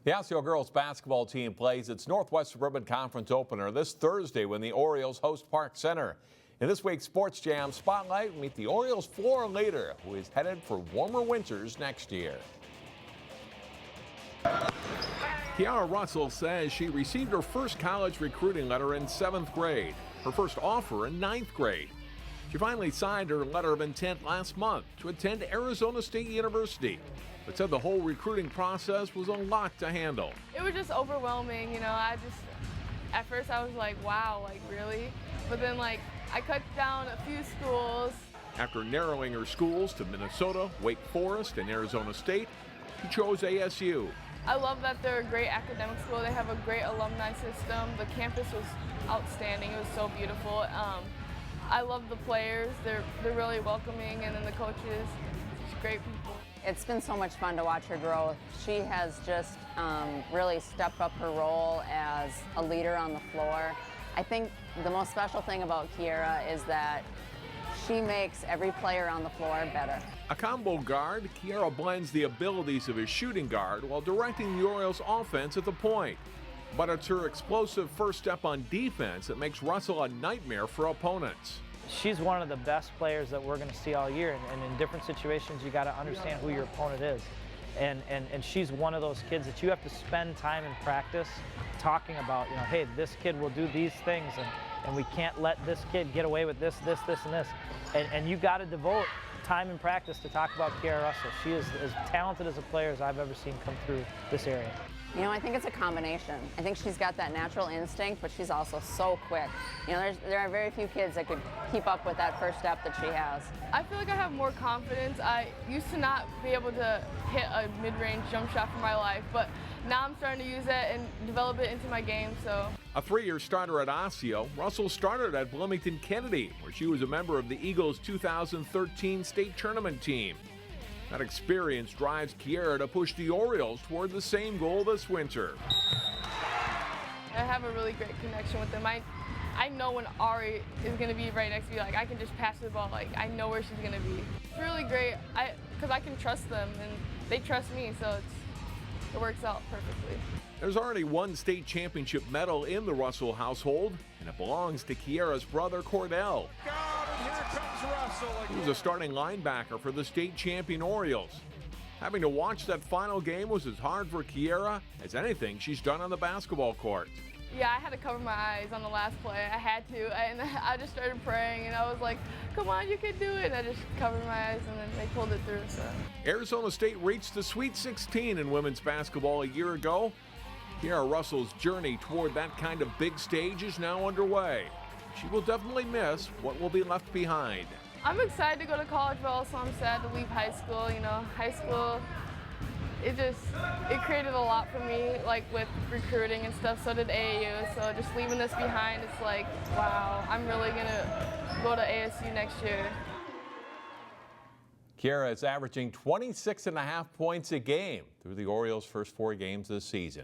The Osseo girls basketball team plays its Northwest Suburban Conference opener this Thursday when the Orioles host Park Center. In this week's Sports Jam Spotlight, we meet the Orioles floor leader who is headed for warmer winters next year. Kiara Russell says she received her first college recruiting letter in 7th grade, her first offer in 9th grade. She finally signed her letter of intent last month to attend Arizona State University, but said the whole recruiting process was a lot to handle. It was just overwhelming, at first I was like, wow, like really? But then I cut down a few schools. After narrowing her schools to Minnesota, Wake Forest, and Arizona State, she chose ASU. I love that they're a great academic school. They have a great alumni system. The campus was outstanding. It was so beautiful. I love the players. They're really welcoming, and then the coaches, just great people. It's been so much fun to watch her growth. She has just really stepped up her role as a leader on the floor. I think the most special thing about Kiara is that she makes every player on the floor better. A combo guard, Kiara blends the abilities of a shooting guard while directing the Orioles' offense at the point. But it's her explosive first step on defense that makes Russell a nightmare for opponents. She's one of the best players that we're going to see all year, and in different situations you got to understand who your opponent is. And she's one of those kids that you have to spend time in practice talking about, hey, this kid will do these things, and we can't let this kid get away with this, and this. And you got to devote time in practice to talk about Kiara Russell. She is as talented as a player as I've ever seen come through this area. I think it's a combination. I think she's got that natural instinct, but she's also so quick. There are very few kids that could keep up with that first step that she has. I feel like I have more confidence. I used to not be able to hit a mid-range jump shot for my life, but now I'm starting to use it and develop it into my game, so. A 3-year starter at Osseo, Russell started at Bloomington Kennedy, where she was a member of the Eagles' 2013 state tournament team. That experience drives Kiara to push the Orioles toward the same goal this winter. I have a really great connection with them. I know when Ari is going to be right next to me. I can just pass the ball. I know where she's going to be. It's really great because I can trust them, and they trust me, so it works out perfectly. There's already one state championship medal in the Russell household, and it belongs to Kiara's brother, Cordell. And here comes Russell again. He was a starting linebacker for the state champion Orioles. Having to watch that final game was as hard for Kiara as anything she's done on the basketball court. Yeah, I had to cover my eyes on the last play. I had to, and I just started praying, and I was like, come on, you can do it. And I just covered my eyes, and then they pulled it through. So. Arizona State reached the Sweet 16 in women's basketball a year ago. Kiara Russell's journey toward that kind of big stage is now underway. She will definitely miss what will be left behind. I'm excited to go to college, but also I'm sad to leave high school. High school, it created a lot for me, with recruiting and stuff. So did AAU. So just leaving this behind, it's like, wow, I'm really gonna go to ASU next year. Kiara is averaging 26.5 points a game through the Orioles' first 4 games this season.